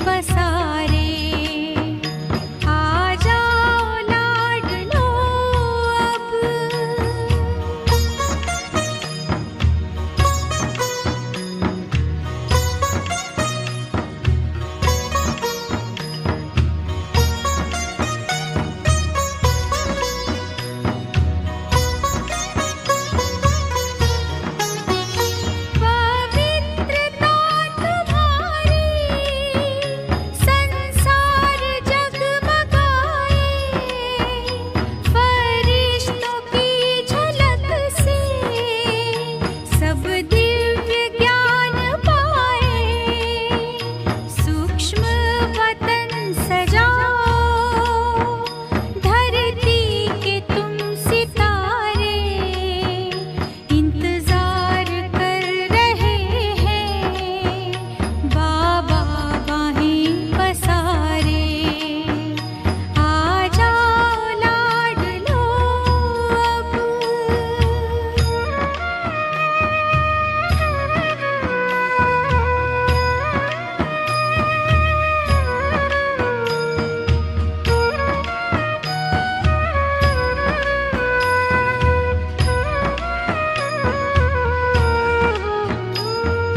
पसारे। आ जाओ लाडलो अब। पवित्रता तुम्हारी संसार जगमगाए। फरिश्तों की झलक से सब दिव्य ज्ञान पाए। सूक्ष्म वतन सजाओ, धरती के तुम सितारे। इंतजार कर रहे हैं बाबा बाहें पसारे। आ जाओ लाडलो अब।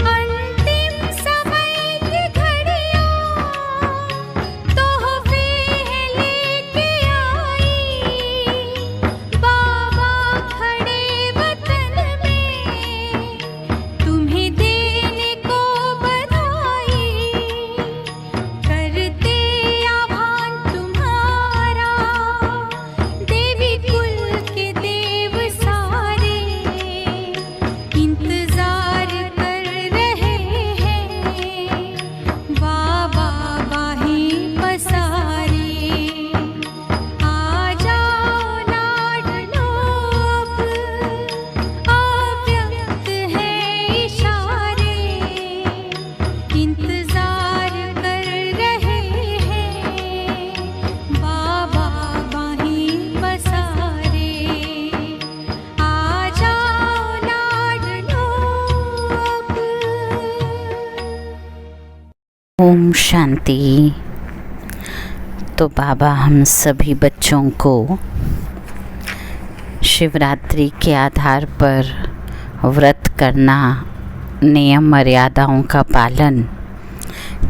अंतिम समय की घड़ियां तोहफे हैं लेके आई। बाबा खड़े वतन में तुम्हें देने को बधाई। करते आह्वान तुम्हारा देवी कुल के देव सारे। इंतजार कर रहे हैं बाबा बाहें पसारे। आ जाओ लाडलो अब। अव्यक्त है इशारे। इंतजार कर रहे हैं बाबा बाहें पसारे। आ जाओ लाडलो अब। ओम शांति। तो बाबा हम सभी बच्चों को शिवरात्रि के आधार पर व्रत करना, नियम मर्यादाओं का पालन,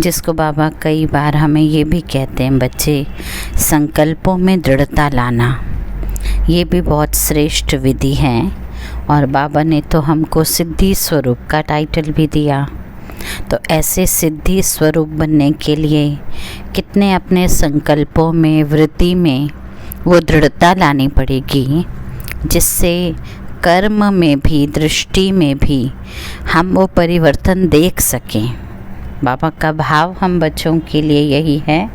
जिसको बाबा कई बार हमें ये भी कहते हैं बच्चे, संकल्पों में दृढ़ता लाना, ये भी बहुत श्रेष्ठ विधि है। और बाबा ने तो हमको सिद्धि स्वरूप का टाइटल भी दिया। तो ऐसे सिद्धि स्वरूप बनने के लिए कितने अपने संकल्पों में, वृत्ति में वो दृढ़ता लानी पड़ेगी, जिससे कर्म में भी, दृष्टि में भी हम वो परिवर्तन देख सकें। बाबा का भाव हम बच्चों के लिए यही है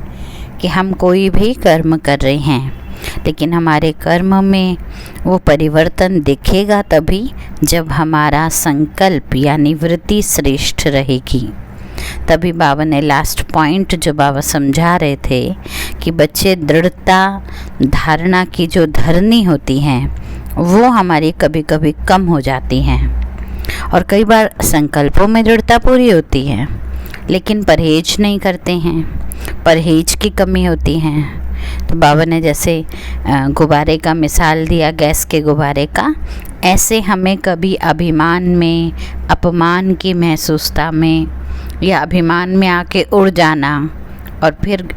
कि हम कोई भी कर्म कर रहे हैं, लेकिन हमारे कर्म में वो परिवर्तन दिखेगा तभी जब हमारा संकल्प यानी वृत्ति श्रेष्ठ रहेगी। तभी बाबा ने लास्ट पॉइंट जो बाबा समझा रहे थे कि बच्चे दृढ़ता धारणा की जो धरनी होती हैं वो हमारी कभी कभी कम हो जाती हैं। और कई बार संकल्पों में दृढ़ता पूरी होती है लेकिन परहेज नहीं करते हैं, परहेज की कमी होती है। तो बाबा ने जैसे गुब्बारे का मिसाल दिया, गैस के गुब्बारे का, ऐसे हमें कभी अभिमान में, अपमान की महसूसता में या अभिमान में आके उड़ जाना और फिर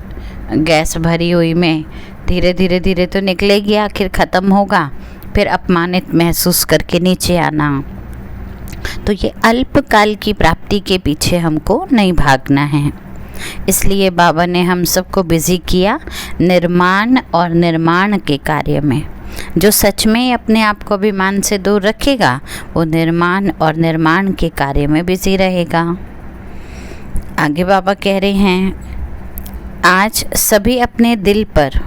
गैस भरी हुई में धीरे धीरे धीरे तो निकलेगी, आखिर ख़त्म होगा, फिर अपमानित महसूस करके नीचे आना। तो ये अल्पकाल की प्राप्ति के पीछे हमको नहीं भागना है। इसलिए बाबा ने हम सबको बिजी किया निर्माण और निर्माण के कार्य में। जो सच में अपने आप को अभिमान से दूर रखेगा वो निर्माण और निर्माण के कार्य में बिजी रहेगा। आगे बाबा कह रहे हैं, आज सभी अपने दिल पर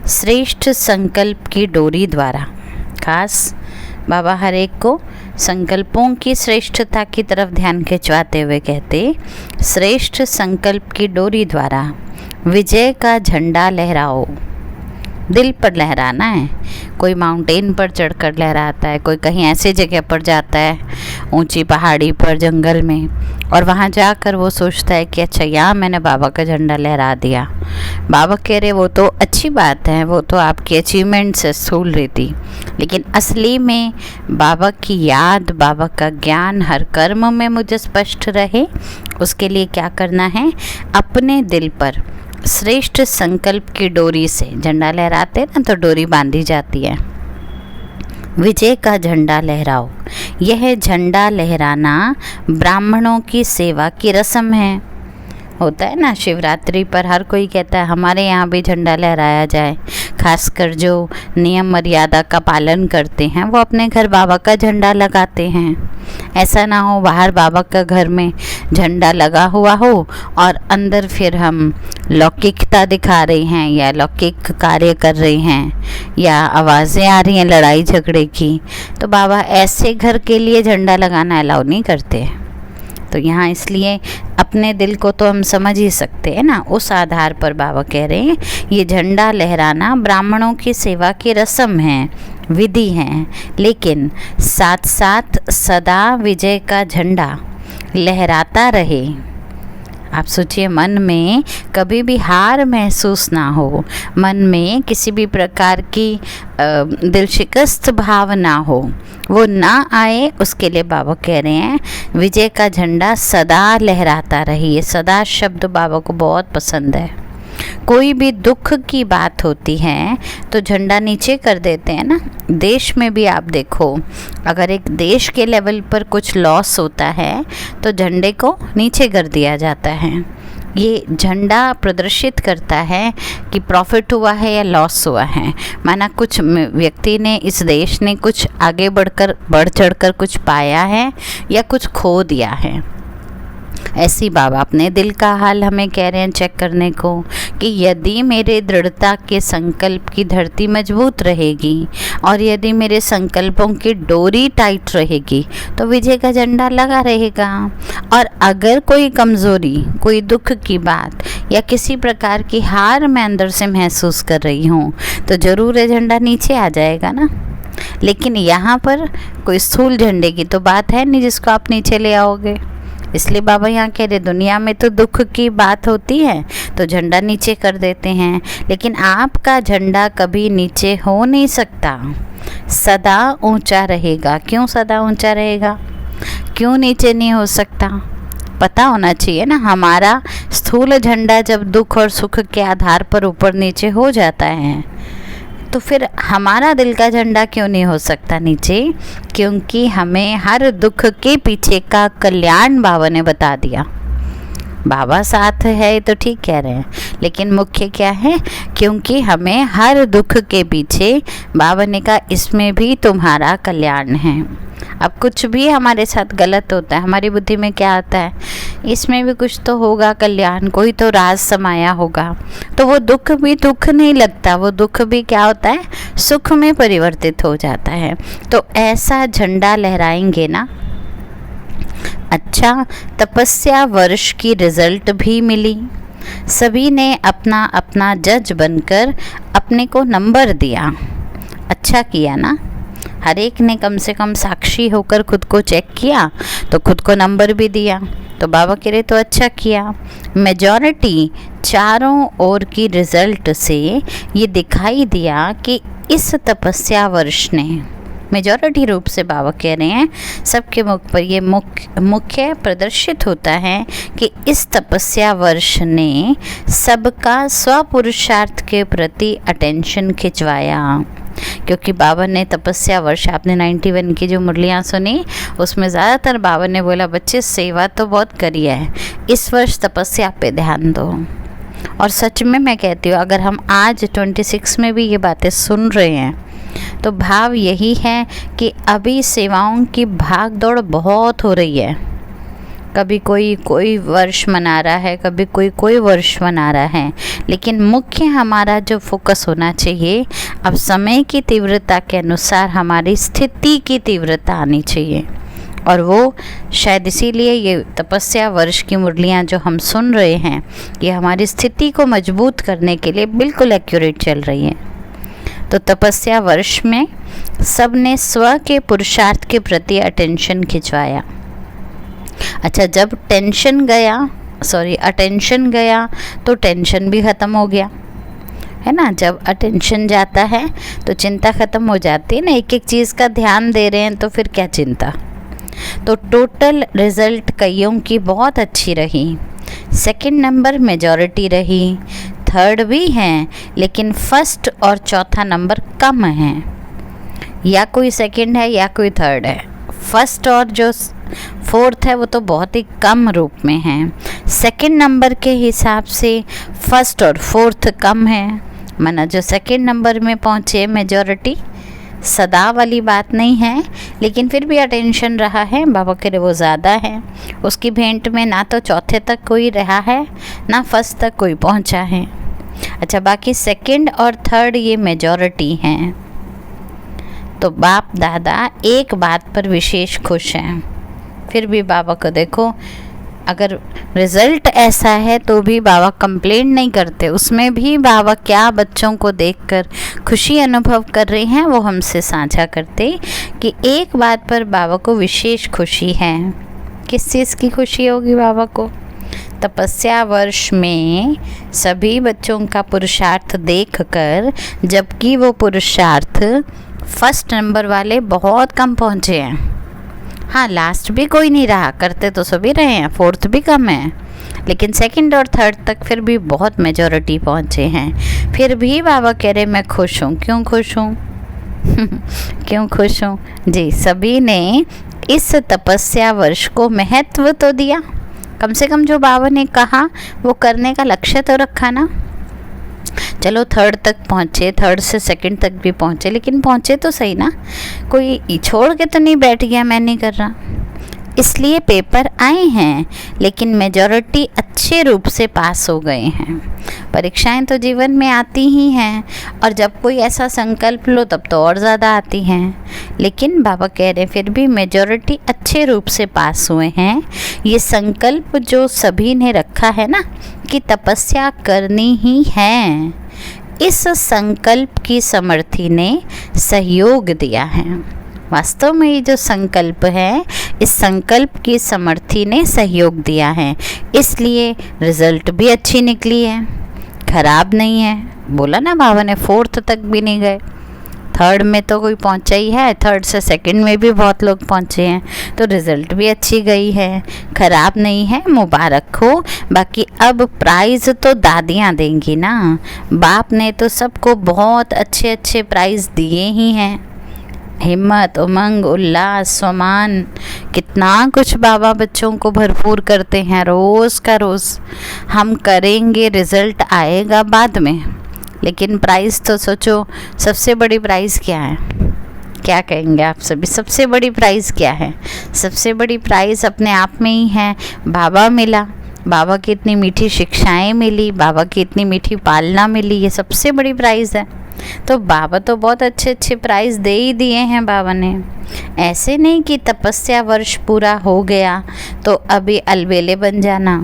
श्रेष्ठ संकल्प की डोरी द्वारा, खास बाबा हर एक को संकल्पों की श्रेष्ठता की तरफ ध्यान खिंचवाते हुए कहते, श्रेष्ठ संकल्प की डोरी द्वारा विजय का झंडा लहराओ। दिल पर लहराना है। कोई माउंटेन पर चढ़कर लहराता है, कोई कहीं ऐसे जगह पर जाता है ऊंची पहाड़ी पर, जंगल में, और वहाँ जाकर वो सोचता है कि अच्छा यहाँ मैंने बाबा का झंडा लहरा दिया। बाबा कह रहे वो तो अच्छी बात है, वो तो आपकी अचीवमेंट से स्थूल रीति, लेकिन असली में बाबा की याद, बाबा का ज्ञान हर कर्म में मुझे स्पष्ट रहे, उसके लिए क्या करना है? अपने दिल पर श्रेष्ठ संकल्प की डोरी से, झंडा लहराते ना तो डोरी बांधी जाती है, विजय का झंडा लहराओ। यह झंडा लहराना ब्राह्मणों की सेवा की रस्म है। होता है ना, शिवरात्रि पर हर कोई कहता है हमारे यहाँ भी झंडा लहराया जाए। खासकर जो नियम मर्यादा का पालन करते हैं वो अपने घर बाबा का झंडा लगाते हैं। ऐसा ना हो बाहर बाबा का घर में झंडा लगा हुआ हो और अंदर फिर हम लौकिकता दिखा रहे हैं या लौकिक कार्य कर रहे हैं या आवाज़ें आ रही हैं लड़ाई झगड़े की, तो बाबा ऐसे घर के लिए झंडा लगाना अलाउ नहीं करते। तो यहाँ इसलिए अपने दिल को तो हम समझ ही सकते हैं ना, उस आधार पर बाबा कह रहे हैं ये झंडा लहराना ब्राह्मणों की सेवा की रस्म है, विधि है, लेकिन साथ साथ सदा विजय का झंडा लहराता रहे। आप सोचिए, मन में कभी भी हार महसूस ना हो, मन में किसी भी प्रकार की दिल शिकस्त भाव ना हो, वो ना आए, उसके लिए बाबा कह रहे हैं विजय का झंडा सदा लहराता रहिए। सदा शब्द बाबा को बहुत पसंद है। कोई भी दुख की बात होती है तो झंडा नीचे कर देते हैं ना। देश में भी आप देखो, अगर एक देश के लेवल पर कुछ लॉस होता है तो झंडे को नीचे कर दिया जाता है। ये झंडा प्रदर्शित करता है कि प्रॉफिट हुआ है या लॉस हुआ है। माना कुछ व्यक्ति ने, इस देश ने कुछ आगे बढ़ चढ़कर कुछ पाया है या कुछ खो दिया है। ऐसी बाबा अपने दिल का हाल हमें कह रहे हैं चेक करने को कि यदि मेरे दृढ़ता के संकल्प की धरती मजबूत रहेगी और यदि मेरे संकल्पों की डोरी टाइट रहेगी तो विजय का झंडा लगा रहेगा। और अगर कोई कमज़ोरी, कोई दुख की बात या किसी प्रकार की हार मैं अंदर से महसूस कर रही हूँ तो ज़रूर ये झंडा नीचे आ जाएगा ना। लेकिन यहाँ पर कोई स्थूल झंडे की तो बात है नहीं जिसको आप नीचे ले आओगे। इसलिए बाबा यहाँ कह रहे दुनिया में तो दुख की बात होती है तो झंडा नीचे कर देते हैं, लेकिन आपका झंडा कभी नीचे हो नहीं सकता, सदा ऊंचा रहेगा। क्यों सदा ऊंचा रहेगा? क्यों नीचे नहीं हो सकता? पता होना चाहिए ना। हमारा स्थूल झंडा जब दुख और सुख के आधार पर ऊपर नीचे हो जाता है तो फिर हमारा दिल का झंडा क्यों नहीं हो सकता नीचे? क्योंकि हमें हर दुख के पीछे का कल्याण बाबा ने बता दिया। बाबा साथ है तो ठीक कह रहे हैं, लेकिन मुख्य क्या है? क्योंकि हमें हर दुख के पीछे बाबा ने कहा इसमें भी तुम्हारा कल्याण है। अब कुछ भी हमारे साथ गलत होता है, हमारी बुद्धि में क्या आता है? इसमें भी कुछ तो होगा कल्याण, कोई तो राज समाया होगा। तो वो दुख भी दुख नहीं लगता, वो दुख भी क्या होता है? सुख में परिवर्तित हो जाता है। तो ऐसा झंडा लहराएंगे ना। अच्छा, तपस्या वर्ष की रिजल्ट भी मिली। सभी ने अपना अपना जज बनकर अपने को नंबर दिया। अच्छा किया ना। हर एक ने कम से कम साक्षी होकर खुद को चेक किया तो खुद को नंबर भी दिया। तो बाबा कह रहे तो अच्छा किया। मेजॉरिटी चारों ओर की रिजल्ट से ये दिखाई दिया कि इस तपस्या वर्ष ने, मेजॉरिटी रूप से बाबा कह रहे हैं सबके मुख पर ये मुख्य प्रदर्शित होता है कि इस तपस्या वर्ष ने सबका स्वपुरुषार्थ के प्रति अटेंशन खिंचवाया। क्योंकि बाबा ने तपस्या वर्ष, आपने 91 की जो मुरलियाँ सुनी उसमें ज़्यादातर बाबा ने बोला बच्चे सेवा तो बहुत करी है, इस वर्ष तपस्या पे ध्यान दो। और सच में मैं कहती हूँ अगर हम आज 26 में भी ये बातें सुन रहे हैं तो भाव यही है कि अभी सेवाओं की भाग दौड़ बहुत हो रही है। कभी कोई वर्ष मना रहा है, कभी कोई वर्ष मना रहा है, लेकिन मुख्य हमारा जो फोकस होना चाहिए अब समय की तीव्रता के अनुसार हमारी स्थिति की तीव्रता आनी चाहिए। और वो शायद इसीलिए ये तपस्या वर्ष की मुरलियाँ जो हम सुन रहे हैं ये हमारी स्थिति को मजबूत करने के लिए बिल्कुल एक्यूरेट चल रही हैं। तो तपस्या वर्ष में सबने स्व के पुरुषार्थ के प्रति अटेंशन खिंचवाया। अच्छा, जब अटेंशन गया तो टेंशन भी ख़त्म हो गया, है ना। जब अटेंशन जाता है तो चिंता ख़त्म हो जाती है ना, एक एक चीज़ का ध्यान दे रहे हैं तो फिर क्या चिंता। तो टोटल रिज़ल्ट कईयों की बहुत अच्छी रही। सेकंड नंबर मेजॉरिटी रही, थर्ड भी हैं लेकिन फर्स्ट और चौथा नंबर कम हैं। या कोई सेकंड है या कोई थर्ड है, फर्स्ट और जो फोर्थ है वो तो बहुत ही कम रूप में हैं। सेकंड नंबर के हिसाब से फर्स्ट और फोर्थ कम है, माना जो सेकंड नंबर में पहुँचे मेजॉरिटी। सदा वाली बात नहीं है, लेकिन फिर भी अटेंशन रहा है बाबा के लिए वो ज़्यादा है। उसकी भेंट में ना तो चौथे तक कोई रहा है ना फर्स्ट तक कोई पहुंचा है। अच्छा, बाकी सेकंड और थर्ड ये मेजॉरिटी हैं। तो बाप दादा एक बात पर विशेष खुश हैं। फिर भी बाबा को देखो, अगर रिज़ल्ट ऐसा है तो भी बाबा कंप्लेंट नहीं करते, उसमें भी बाबा क्या बच्चों को देखकर खुशी अनुभव कर रहे हैं वो हमसे साझा करते कि एक बात पर बाबा को विशेष खुशी है। किस चीज़ की खुशी होगी बाबा को? तपस्या वर्ष में सभी बच्चों का पुरुषार्थ देखकर, जबकि वो पुरुषार्थ फर्स्ट नंबर वाले बहुत कम पहुँचे हैं। हाँ, लास्ट भी कोई नहीं रहा, करते तो सभी रहे हैं, फोर्थ भी कम है, लेकिन सेकंड और थर्ड तक फिर भी बहुत मेजॉरिटी पहुँचे हैं। फिर भी बाबा कह रहे मैं खुश हूँ। क्यों खुश हूँ? क्यों खुश हूँ जी? सभी ने इस तपस्या वर्ष को महत्व तो दिया, कम से कम जो बाबा ने कहा वो करने का लक्ष्य तो रखा ना। चलो थर्ड तक पहुँचे, थर्ड से सेकंड तक भी पहुँचे, लेकिन पहुँचे तो सही ना। कोई छोड़ के तो नहीं बैठ गया मैं नहीं कर रहा। इसलिए पेपर आए हैं, लेकिन मेजॉरिटी अच्छे रूप से पास हो गए हैं। परीक्षाएं तो जीवन में आती ही हैं, और जब कोई ऐसा संकल्प लो तब तो और ज़्यादा आती हैं। लेकिन बाबा कह रहे फिर भी मेजॉरिटी अच्छे रूप से पास हुए हैं। ये संकल्प जो सभी ने रखा है ना कि तपस्या करनी ही है, इस संकल्प की समर्थी ने सहयोग दिया है। वास्तव में ये जो संकल्प है, इस संकल्प की समर्थी ने सहयोग दिया है, इसलिए रिज़ल्ट भी अच्छी निकली है, खराब नहीं है। बोला ना बाबा ने, फोर्थ तक भी नहीं गए, थर्ड में तो कोई पहुंचा ही है, थर्ड से सेकंड में भी बहुत लोग पहुंचे हैं, तो रिज़ल्ट भी अच्छी गई है, खराब नहीं है। मुबारक हो। बाकी अब प्राइज़ तो दादियाँ देंगी ना, बाप ने तो सबको बहुत अच्छे अच्छे प्राइज़ दिए ही हैं। हिम्मत, उमंग, उल्लास, सम्मान, कितना कुछ बाबा बच्चों को भरपूर करते हैं, रोज़ का रोज़। हम करेंगे, रिज़ल्ट आएगा बाद में, लेकिन प्राइज़ तो सोचो, सबसे बड़ी प्राइज़ क्या है? क्या कहेंगे आप सभी? सबसे बड़ी प्राइज़ क्या है? सबसे बड़ी प्राइज़ अपने आप में ही है, बाबा मिला, बाबा की इतनी मीठी शिक्षाएं मिली, बाबा की इतनी मीठी पालना मिली, ये सबसे बड़ी प्राइज़ है। तो बाबा तो बहुत अच्छे अच्छे प्राइज़ दे ही दिए हैं बाबा ने। ऐसे नहीं कि तपस्या वर्ष पूरा हो गया तो अभी अलबेले बन जाना।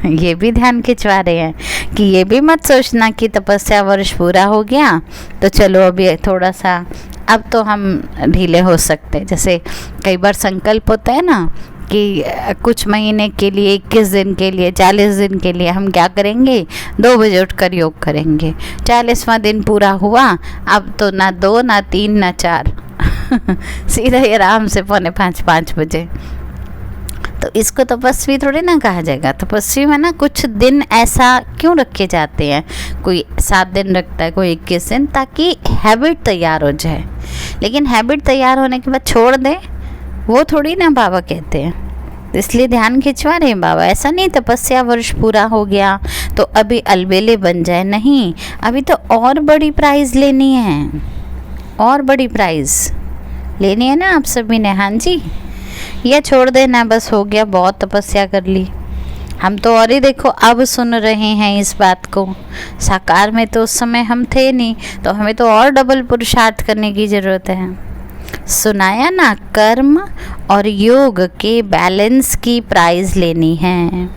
ये भी ध्यान खिंचवा रहे हैं कि ये भी मत सोचना कि तपस्या वर्ष पूरा हो गया तो चलो अभी थोड़ा सा अब तो हम ढीले हो सकते। जैसे कई बार संकल्प होता है ना कि कुछ महीने के लिए, 21 दिन के लिए, 40 दिन के लिए हम क्या करेंगे, 2 बजे उठकर योग करेंगे। 40वां दिन पूरा हुआ, अब तो ना 2 ना 3 ना 4 सीधा ही आराम से 4:45 बजे। तो इसको तपस्वी थोड़ी ना कहा जाएगा। तपस्वी में ना कुछ दिन ऐसा क्यों रखे जाते हैं, कोई 7 दिन रखता है, कोई 21 दिन, ताकि हैबिट तैयार हो जाए। लेकिन हैबिट तैयार होने के बाद छोड़ दें, वो थोड़ी ना बाबा कहते हैं। इसलिए ध्यान खिंचवा रहे हैं बाबा। ऐसा नहीं तपस्या वर्ष पूरा हो गया तो अभी अलबेले बन जाए, नहीं, अभी तो और बड़ी प्राइज़ लेनी है, और बड़ी प्राइज़ लेनी है ना आप सभी ने। हाँ जी, या छोड़ देना बस हो गया, बहुत तपस्या कर ली। हम तो और ही देखो अब सुन रहे हैं इस बात को। साकार में तो उस समय हम थे नहीं, तो हमें तो और डबल पुरुषार्थ करने की ज़रूरत है। सुनाया ना, कर्म और योग के बैलेंस की प्राइज़ लेनी है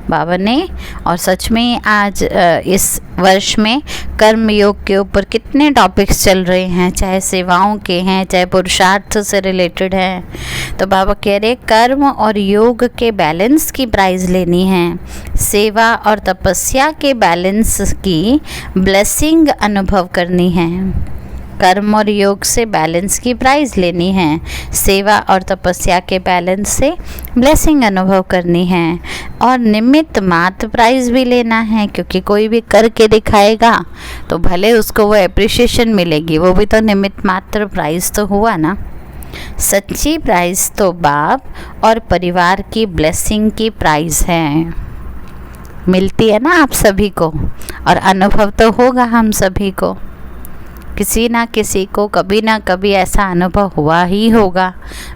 बाबा ने। और सच में आज इस वर्ष में कर्म योग के ऊपर कितने टॉपिक्स चल रहे हैं, चाहे सेवाओं के हैं, चाहे पुरुषार्थ से रिलेटेड हैं। तो बाबा कह रहे कर्म और योग के बैलेंस की प्राइज़ लेनी है, सेवा और तपस्या के बैलेंस की ब्लेसिंग अनुभव करनी है। कर्म और योग से बैलेंस की प्राइज़ लेनी है, सेवा और तपस्या के बैलेंस से ब्लेसिंग अनुभव करनी है, और निमित्त मात्र प्राइज़ भी लेना है, क्योंकि कोई भी करके दिखाएगा तो भले उसको वो एप्रिशिएशन मिलेगी, वो भी तो निमित्त मात्र प्राइज़ तो हुआ ना। सच्ची प्राइज़ तो बाप और परिवार की ब्लेसिंग की प्राइज़ है, मिलती है ना आप सभी को, और अनुभव तो होगा हम सभी को, किसी ना किसी को कभी ना कभी ऐसा अनुभव हुआ ही होगा।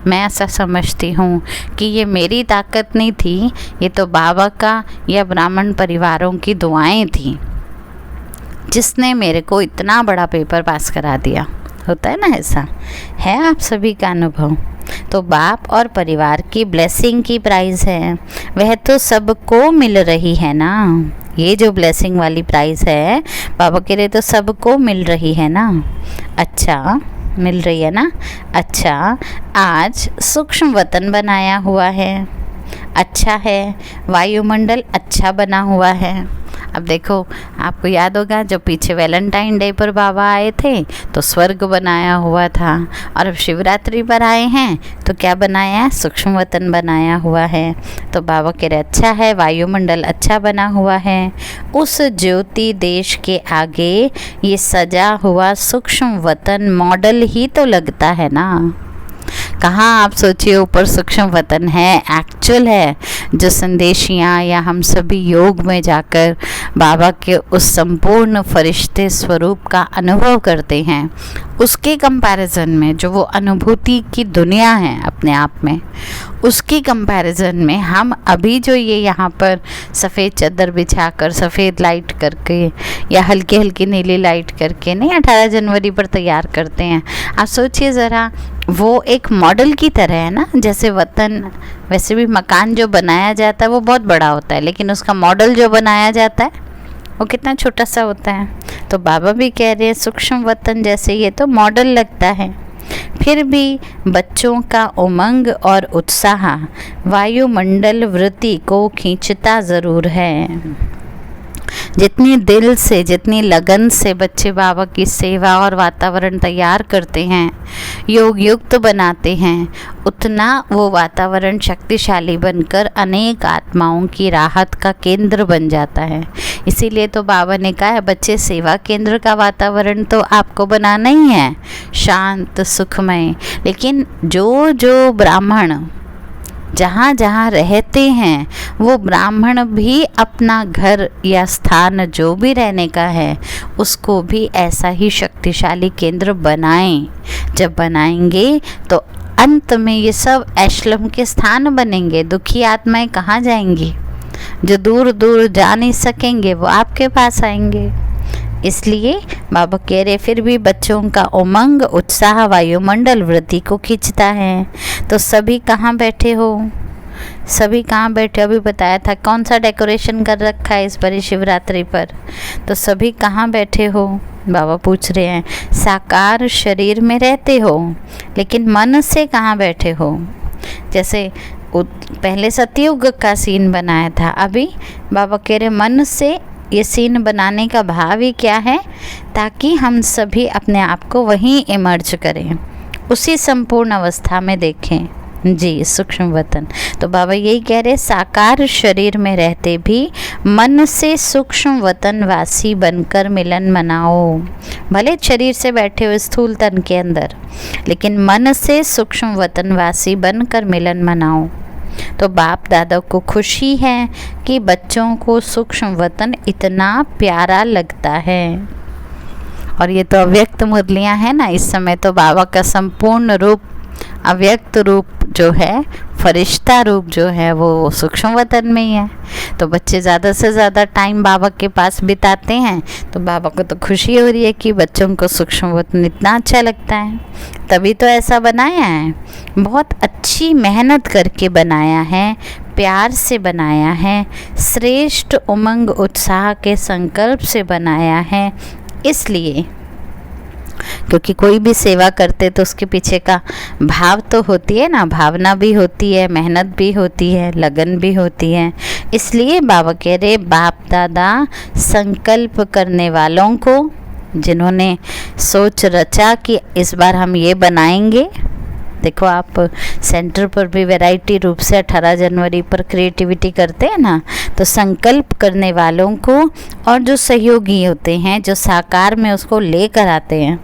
मैं ऐसा समझती हूँ कि ये मेरी ताकत नहीं थी, ये तो बाबा का या ब्राह्मण परिवारों की दुआएं थी, जिसने मेरे को इतना बड़ा पेपर पास करा दिया। होता है ना, ऐसा है आप सभी का अनुभव। तो बाप और परिवार की ब्लेसिंग की प्राइज़ है, वह तो सबको मिल रही है ना। ये जो ब्लेसिंग वाली प्राइज़ है बाबा कह रहे तो सबको मिल रही है ना। अच्छा, मिल रही है ना। अच्छा, आज सूक्ष्म वतन बनाया हुआ है, अच्छा है, वायुमंडल अच्छा बना हुआ है। अब देखो, आपको याद होगा जब पीछे वैलेंटाइन डे पर बाबा आए थे तो स्वर्ग बनाया हुआ था, और अब शिवरात्रि पर आए हैं तो क्या बनाया है, सूक्ष्म वतन बनाया हुआ है। तो बाबा कह रहे अच्छा है, वायुमंडल अच्छा बना हुआ है। उस ज्योति देश के आगे ये सजा हुआ सूक्ष्म वतन मॉडल ही तो लगता है ना। कहाँ आप सोचिए ऊपर सूक्ष्म वतन है, एक्चुअल है, जो संदेशियाँ या हम सभी योग में जाकर बाबा के उस संपूर्ण फरिश्ते स्वरूप का अनुभव करते हैं, उसके कंपैरिजन में जो वो अनुभूति की दुनिया है अपने आप में, उसकी कंपैरिजन में हम अभी जो ये यहाँ पर सफ़ेद चादर बिछाकर सफ़ेद लाइट करके या हल्की हल्की नीली लाइट करके नहीं 18 जनवरी पर तैयार करते हैं, आप सोचिए ज़रा, वो एक मॉडल की तरह है ना। जैसे वतन, वैसे भी मकान जो बनाया जाता है वो बहुत बड़ा होता है, लेकिन उसका मॉडल जो बनाया जाता है वो कितना छोटा सा होता है। तो बाबा भी कह रहे हैं सूक्ष्म वतन जैसे ये तो मॉडल लगता है, फिर भी बच्चों का उमंग और उत्साह वायुमंडल वृत्ति को खींचता ज़रूर है। जितनी दिल से, जितनी लगन से बच्चे बाबा की सेवा और वातावरण तैयार करते हैं, योग युक्त बनाते हैं, उतना वो वातावरण शक्तिशाली बनकर अनेक आत्माओं की राहत का केंद्र बन जाता है। इसीलिए तो बाबा ने कहा है बच्चे सेवा केंद्र का वातावरण तो आपको बनाना ही है, शांत सुखमय। लेकिन जो जो ब्राह्मण जहाँ जहाँ रहते हैं वो ब्राह्मण भी अपना घर या स्थान जो भी रहने का है उसको भी ऐसा ही शक्तिशाली केंद्र बनाएं। जब बनाएंगे तो अंत में ये सब ऐशलम के स्थान बनेंगे। दुखी आत्माएं कहाँ जाएंगी? जो दूर दूर जा नहीं सकेंगे वो आपके पास आएंगे। इसलिए बाबा कह रहे फिर भी बच्चों का उमंग उत्साह वायुमंडल वृत्ति को खींचता है। तो सभी कहाँ बैठे हो? सभी कहाँ बैठे? अभी बताया था कौन सा डेकोरेशन कर रखा है इस बार शिवरात्रि पर। तो सभी कहाँ बैठे हो? बाबा पूछ रहे हैं। साकार शरीर में रहते हो लेकिन मन से कहाँ बैठे हो? जैसे पहले सतयुग का सीन बनाया था, अभी बाबा कह रहे मन से ये सीन बनाने का भाव ही क्या है, ताकि हम सभी अपने आप को वहीं इमर्ज करें, उसी संपूर्ण अवस्था में देखें। जी, सूक्ष्म वतन। तो बाबा यही कह रहे साकार शरीर में रहते भी मन से सूक्ष्म वतन वासी बनकर मिलन मनाओ। भले शरीर से बैठे हो स्थूल तन के अंदर, लेकिन मन से सूक्ष्म वतन वासी बनकर मिलन मनाओ। तो बाप दादा को खुशी है कि बच्चों को सूक्ष्म वतन इतना प्यारा लगता है। और ये तो अव्यक्त मुरलियाँ हैं ना, इस समय तो बाबा का संपूर्ण रूप, अव्यक्त रूप जो है, फरिश्ता रूप जो है वो सूक्ष्म वतन में ही है। तो बच्चे ज़्यादा से ज़्यादा टाइम बाबा के पास बिताते हैं, तो बाबा को तो खुशी हो रही है कि बच्चों को सूक्ष्म वतन इतना अच्छा लगता है। तभी तो ऐसा बनाया है, बहुत अच्छी मेहनत करके बनाया है, प्यार से बनाया है, श्रेष्ठ उमंग उत्साह के संकल्प से बनाया है, इसलिए क्योंकि कोई भी सेवा करते तो उसके पीछे का भाव तो होती है ना, भावना भी होती है, मेहनत भी होती है, लगन भी होती है। इसलिए बाबा कह रहे बाप दादा संकल्प करने वालों को, जिन्होंने सोच रचा कि इस बार हम ये बनाएंगे। देखो आप सेंटर पर भी वैरायटी रूप से 18 जनवरी पर क्रिएटिविटी करते हैं ना, तो संकल्प करने वालों को और जो सहयोगी होते हैं जो साकार में उसको लेकर आते हैं।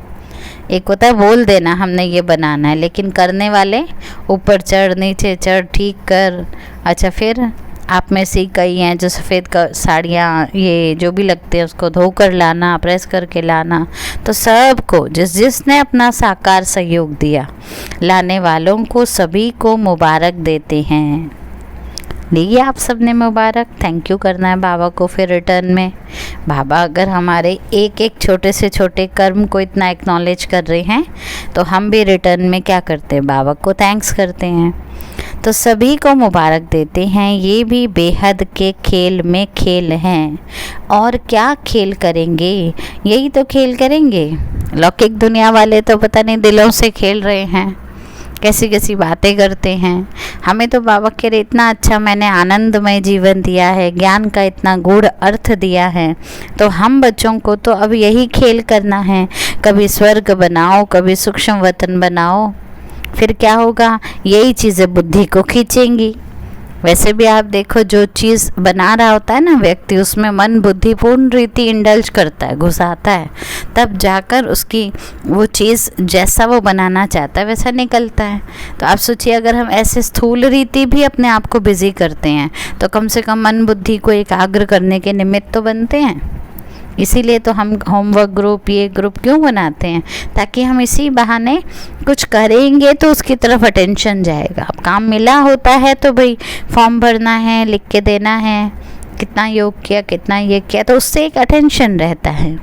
एक होता है बोल देना हमने ये बनाना है, लेकिन करने वाले ऊपर चढ़ नीचे चढ़ ठीक कर। अच्छा फिर आप में से कई हैं जो सफ़ेद साड़ियाँ ये जो भी लगते हैं उसको धोकर लाना, प्रेस करके लाना। तो सबको जिसने अपना साकार सहयोग दिया, लाने वालों को सभी को मुबारक देते हैं। लीजिए आप सबने मुबारक, थैंक यू करना है बाबा को फिर रिटर्न में। बाबा अगर हमारे एक एक छोटे से छोटे कर्म को इतना एक्नॉलेज कर रहे हैं तो हम भी रिटर्न में क्या करते हैं, बाबा को थैंक्स करते हैं। तो सभी को मुबारक देते हैं। ये भी बेहद के खेल में खेल हैं। और क्या खेल करेंगे, यही तो खेल करेंगे। लौकिक दुनिया वाले तो पता नहीं दिलों से खेल रहे हैं, कैसी कैसी बातें करते हैं। हमें तो बाबा कह रहे इतना अच्छा मैंने आनंदमय जीवन दिया है, ज्ञान का इतना गूढ़ अर्थ दिया है, तो हम बच्चों को तो अब यही खेल करना है। कभी स्वर्ग बनाओ, कभी सूक्ष्म वतन बनाओ। फिर क्या होगा, यही चीज़ें बुद्धि को खींचेंगी। वैसे भी आप देखो जो चीज़ बना रहा होता है ना व्यक्ति, उसमें मन बुद्धि पूर्ण रीति इंडल्ज करता है, घुसाता है, तब जाकर उसकी वो चीज़ जैसा वो बनाना चाहता है वैसा निकलता है। तो आप सोचिए अगर हम ऐसे स्थूल रीति भी अपने आप को बिजी करते हैं तो कम से कम मन बुद्धि को एकाग्र करने के निमित्त तो बनते हैं। इसीलिए तो हम होमवर्क ग्रुप ये ग्रुप क्यों बनाते हैं, ताकि हम इसी बहाने कुछ करेंगे तो उसकी तरफ अटेंशन जाएगा। अब काम मिला होता है तो भाई फॉर्म भरना है, लिख के देना है, कितना योग किया, कितना ये किया, तो उससे एक अटेंशन रहता है।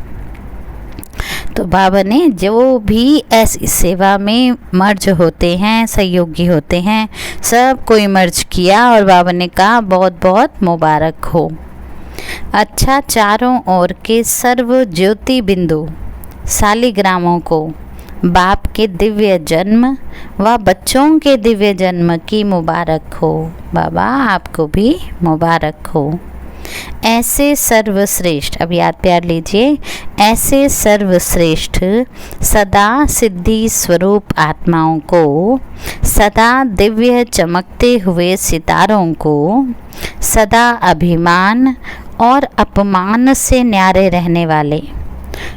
तो बाबा ने जो भी ऐसी सेवा में मर्ज होते हैं, सहयोगी होते हैं, सब कोई मर्ज किया और बाबा ने कहा बहुत बहुत मुबारक हो। अच्छा चारों ओर के सर्व ज्योति बिंदु सालिग्रामों को बाप के दिव्य जन्म व बच्चों के दिव्य जन्म की मुबारक हो। बाबा आपको भी मुबारक हो। ऐसे सर्वश्रेष्ठ, अब याद प्यार लीजिए, ऐसे सर्वश्रेष्ठ सदा सिद्धि स्वरूप आत्माओं को, सदा दिव्य चमकते हुए सितारों को, सदा अभिमान और अपमान से न्यारे रहने वाले,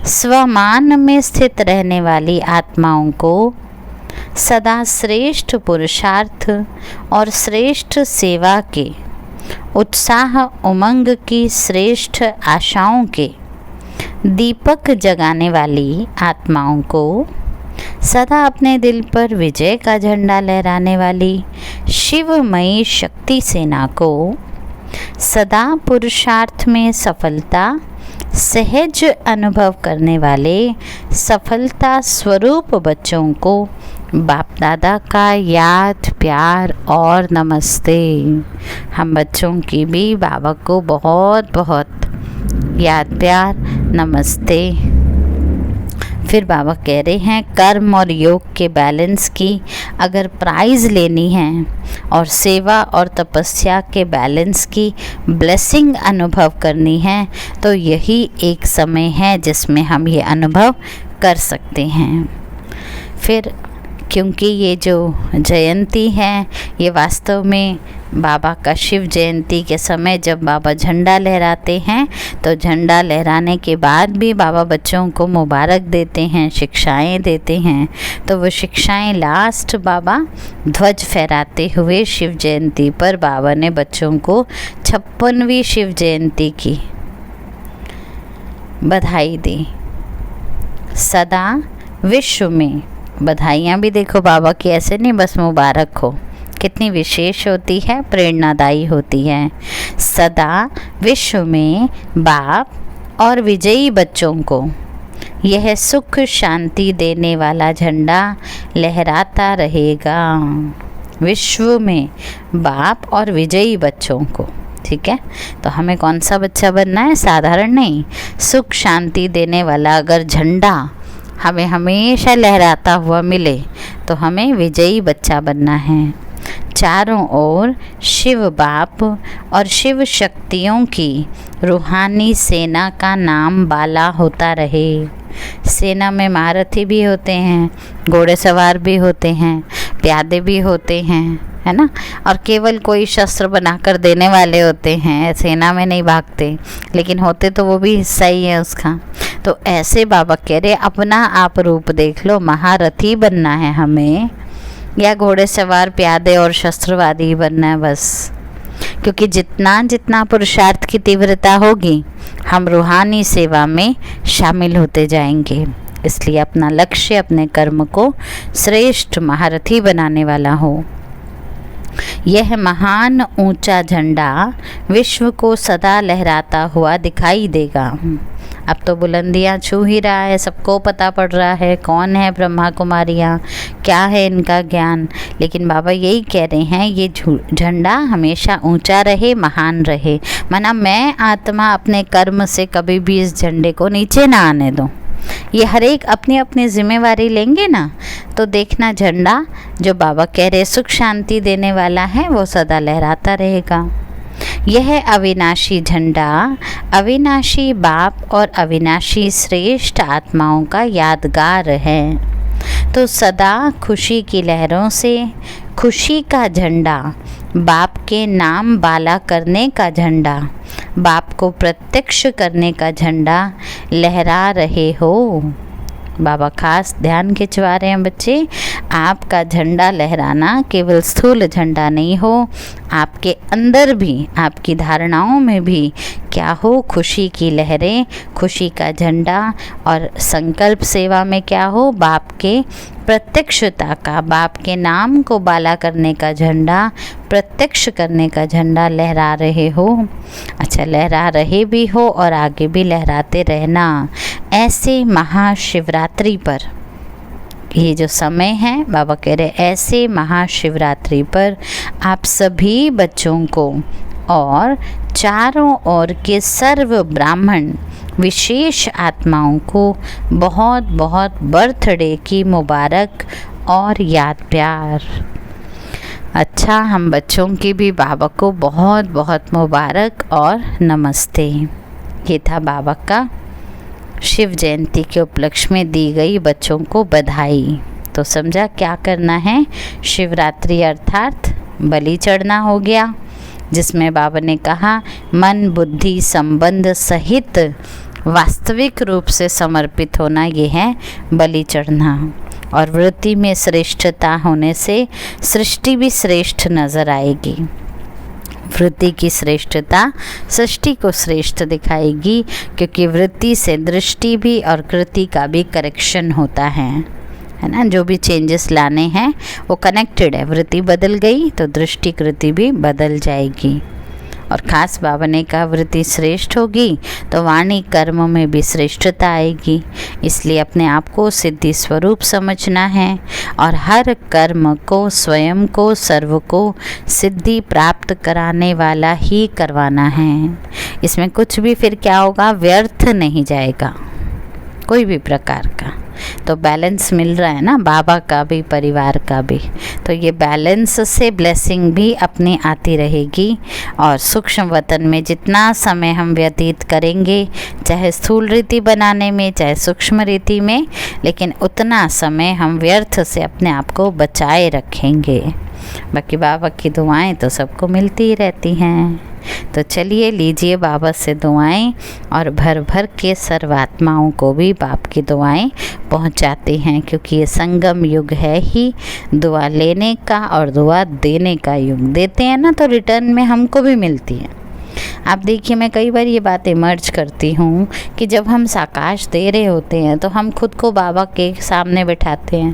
स्वमान में स्थित रहने वाली आत्माओं को, सदा श्रेष्ठ पुरुषार्थ और श्रेष्ठ सेवा के, उत्साह उमंग की श्रेष्ठ आशाओं के दीपक जगाने वाली आत्माओं को, सदा अपने दिल पर विजय का झंडा लहराने वाली शिवमयी शक्ति सेना को, सदा पुरुषार्थ में सफलता सहज अनुभव करने वाले सफलता स्वरूप बच्चों को बाप दादा का याद प्यार और नमस्ते। हम बच्चों की भी बाबा को बहुत बहुत याद प्यार नमस्ते। फिर बाबा कह रहे हैं कर्म और योग के बैलेंस की अगर प्राइज़ लेनी है और सेवा और तपस्या के बैलेंस की ब्लेसिंग अनुभव करनी है तो यही एक समय है जिसमें हम ये अनुभव कर सकते हैं। फिर क्योंकि ये जो जयंती है ये वास्तव में बाबा का शिव जयंती के समय जब बाबा झंडा लहराते हैं तो झंडा लहराने के बाद भी बाबा बच्चों को मुबारक देते हैं, शिक्षाएं देते हैं। तो वो शिक्षाएं लास्ट बाबा ध्वज फहराते हुए शिव जयंती पर बाबा ने बच्चों को 56वीं शिव जयंती की बधाई दी। सदा विश्व में बधाइयाँ भी देखो बाबा की ऐसे नहीं बस मुबारक हो, कितनी विशेष होती है, प्रेरणादायी होती है। सदा विश्व में बाप और विजयी बच्चों को यह सुख शांति देने वाला झंडा लहराता रहेगा। विश्व में बाप और विजयी बच्चों को ठीक है। तो हमें कौन सा बच्चा बनना है? साधारण नहीं, सुख शांति देने वाला। अगर झंडा हमें हमेशा लहराता हुआ मिले तो हमें विजयी बच्चा बनना है। चारों ओर शिव बाप और शिव शक्तियों की रूहानी सेना का नाम बाला होता रहे। सेना में महारथी भी होते हैं, घोड़े सवार भी होते हैं, प्यादे भी होते हैं, है ना। और केवल कोई शस्त्र बनाकर देने वाले होते हैं, सेना में नहीं भागते, लेकिन होते तो वो भी हिस्सा ही है उसका। तो ऐसे बाबा कह रहे अपना आप रूप देख लो, महारथी बनना है हमें, या घोड़े सवार प्यादे और शस्त्रवादी बनना है बस। क्योंकि जितना जितना पुरुषार्थ की तीव्रता होगी हम रूहानी सेवा में शामिल होते जाएंगे। इसलिए अपना लक्ष्य अपने कर्म को श्रेष्ठ महारथी बनाने वाला हो। यह महान ऊंचा झंडा विश्व को सदा लहराता हुआ दिखाई देगा। अब तो बुलंदियां छू ही रहा है, सबको पता पड़ रहा है कौन है ब्रह्मा कुमारियाँ, क्या है इनका ज्ञान। लेकिन बाबा यही कह रहे हैं ये झंडा हमेशा ऊंचा रहे, महान रहे। माना मैं आत्मा अपने कर्म से कभी भी इस झंडे को नीचे ना आने दूँ। ये हर एक अपनी अपनी जिम्मेवारी लेंगे ना, तो देखना झंडा जो बाबा कह रहे सुख शांति देने वाला है वो सदा लहराता रहेगा। यह अविनाशी झंडा अविनाशी बाप और अविनाशी श्रेष्ठ आत्माओं का यादगार है। तो सदा खुशी की लहरों से खुशी का झंडा, बाप के नाम बाला करने का झंडा, बाप को प्रत्यक्ष करने का झंडा लहरा रहे हो। बाबा खास ध्यान खिंचवा रहे हैं बच्चे, आपका झंडा लहराना केवल स्थूल झंडा नहीं हो, आपके अंदर भी, आपकी धारणाओं में भी क्या हो? खुशी की लहरें, खुशी का झंडा। और संकल्प सेवा में क्या हो? बाप के प्रत्यक्षता का, बाप के नाम को बाला करने का झंडा, प्रत्यक्ष करने का झंडा लहरा रहे हो। अच्छा, लहरा रहे भी हो और आगे भी लहराते रहना। ऐसे महाशिवरात्रि पर, ये जो समय है बाबा कह रहे ऐसे महाशिवरात्रि पर आप सभी बच्चों को और चारों ओर के सर्व ब्राह्मण विशेष आत्माओं को बहुत बहुत बर्थडे की मुबारक और याद प्यार। अच्छा, हम बच्चों की भी बाबा को बहुत बहुत मुबारक और नमस्ते। ये था बाबा का शिव जयंती के उपलक्ष्य में दी गई बच्चों को बधाई। तो समझा क्या करना है? शिवरात्रि अर्थात बलि चढ़ना हो गया, जिसमें बाबा ने कहा मन बुद्धि संबंध सहित वास्तविक रूप से समर्पित होना, ये है बलि चढ़ना। और वृत्ति में श्रेष्ठता होने से सृष्टि भी श्रेष्ठ नज़र आएगी। वृत्ति की श्रेष्ठता सृष्टि को श्रेष्ठ दिखाएगी, क्योंकि वृत्ति से दृष्टि भी और कृति का भी करेक्शन होता है ना। जो भी चेंजेस लाने हैं वो कनेक्टेड है। वृत्ति बदल गई तो दृष्टि कृति भी बदल जाएगी। और ख़ास बाबा ने कहा वृत्ति श्रेष्ठ होगी तो वाणी कर्म में भी श्रेष्ठता आएगी। इसलिए अपने आप को सिद्धि स्वरूप समझना है और हर कर्म को, स्वयं को, सर्व को सिद्धि प्राप्त कराने वाला ही करवाना है। इसमें कुछ भी फिर क्या होगा? व्यर्थ नहीं जाएगा कोई भी प्रकार का। तो बैलेंस मिल रहा है ना, बाबा का भी परिवार का भी। तो ये बैलेंस से ब्लेसिंग भी अपनी आती रहेगी। और सूक्ष्म वतन में जितना समय हम व्यतीत करेंगे, चाहे स्थूल रीति बनाने में चाहे सूक्ष्म रीति में, लेकिन उतना समय हम व्यर्थ से अपने आप को बचाए रखेंगे। बाकी बाबा की दुआएं तो सबको मिलती ही रहती हैं। तो चलिए लीजिए बाबा से दुआएं, और भर भर के सर्वात्माओं को भी बाप की दुआएं पहुंचाते हैं, क्योंकि ये संगम युग है ही दुआ लेने का और दुआ देने का युग। देते हैं ना तो रिटर्न में हमको भी मिलती है। आप देखिए, मैं कई बार ये बातें मर्ज करती हूँ कि जब हम साकाश दे रहे होते हैं तो हम खुद को बाबा के सामने बैठाते हैं,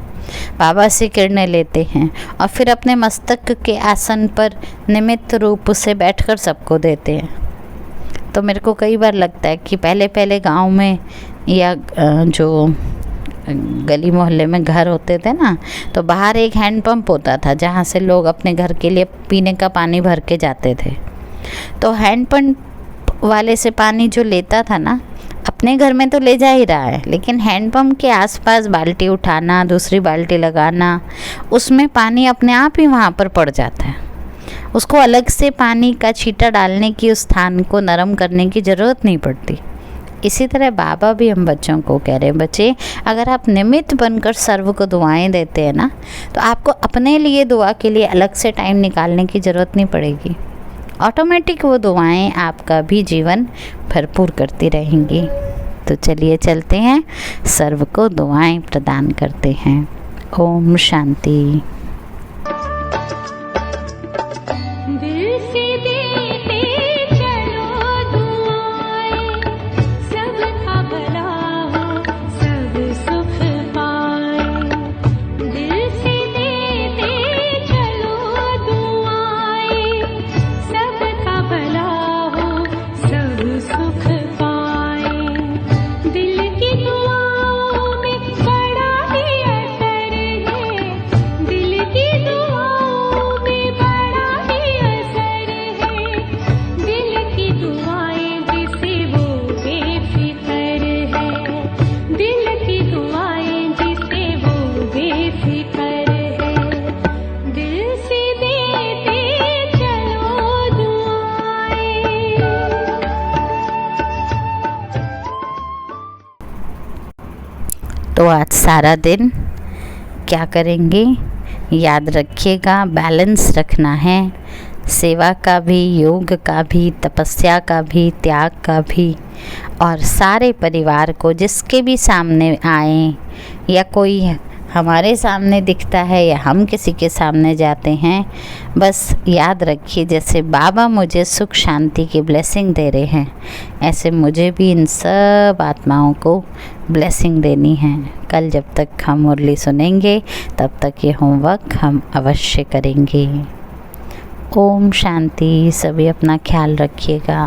बाबा से किरणें लेते हैं और फिर अपने मस्तक के आसन पर निमित्त रूप से बैठकर सबको देते हैं। तो मेरे को कई बार लगता है कि पहले पहले गांव में या जो गली मोहल्ले में घर होते थे ना, तो बाहर एक हैंडपंप होता था जहाँ से लोग अपने घर के लिए पीने का पानी भर के जाते थे। तो हैंडपम्प वाले से पानी जो लेता था ना, अपने घर में तो ले जा ही रहा है, लेकिन हैंडपम्प के आसपास बाल्टी उठाना, दूसरी बाल्टी लगाना, उसमें पानी अपने आप ही वहाँ पर पड़ जाता है। उसको अलग से पानी का छींटा डालने की, उस स्थान को नरम करने की ज़रूरत नहीं पड़ती। इसी तरह बाबा भी हम बच्चों को कह रहे हैं, बच्चे अगर आप निमित्त बनकर सर्व को दुआएं देते हैं ना, तो आपको अपने लिए दुआ के लिए अलग से टाइम निकालने की ज़रूरत नहीं पड़ेगी। ऑटोमेटिक वो दुआएं आपका भी जीवन भरपूर करती रहेंगी। तो चलिए चलते हैं, सर्व को दुआएं प्रदान करते हैं। ओम शांति। दिल से देते चलो दुआएं, सबका भला हो, सब सुख पाए। दिल से देते चलो दुआएं, सबका भला हो, सब सुख पाए। दिल की दुआओं में बड़ा ही असर है, दिल की दुआओं में बड़ा ही असर है। दिल की दुआएं जिसे वो बेफिकर है, दिल की दुआएं जिसे वो बेफिकर है। दिल से देते चलो दुआएं। तो आज सारा दिन क्या करेंगे, याद रखिएगा, बैलेंस रखना है। सेवा का भी, योग का भी, तपस्या का भी, त्याग का भी, और सारे परिवार को जिसके भी सामने आए, या कोई हमारे सामने दिखता है या हम किसी के सामने जाते हैं, बस याद रखिए जैसे बाबा मुझे सुख शांति की ब्लेसिंग दे रहे हैं, ऐसे मुझे भी इन सब आत्माओं को ब्लेसिंग देनी है। कल जब तक हम मुरली सुनेंगे तब तक ये होमवर्क हम अवश्य करेंगे। ओम शांति। सभी अपना ख्याल रखिएगा।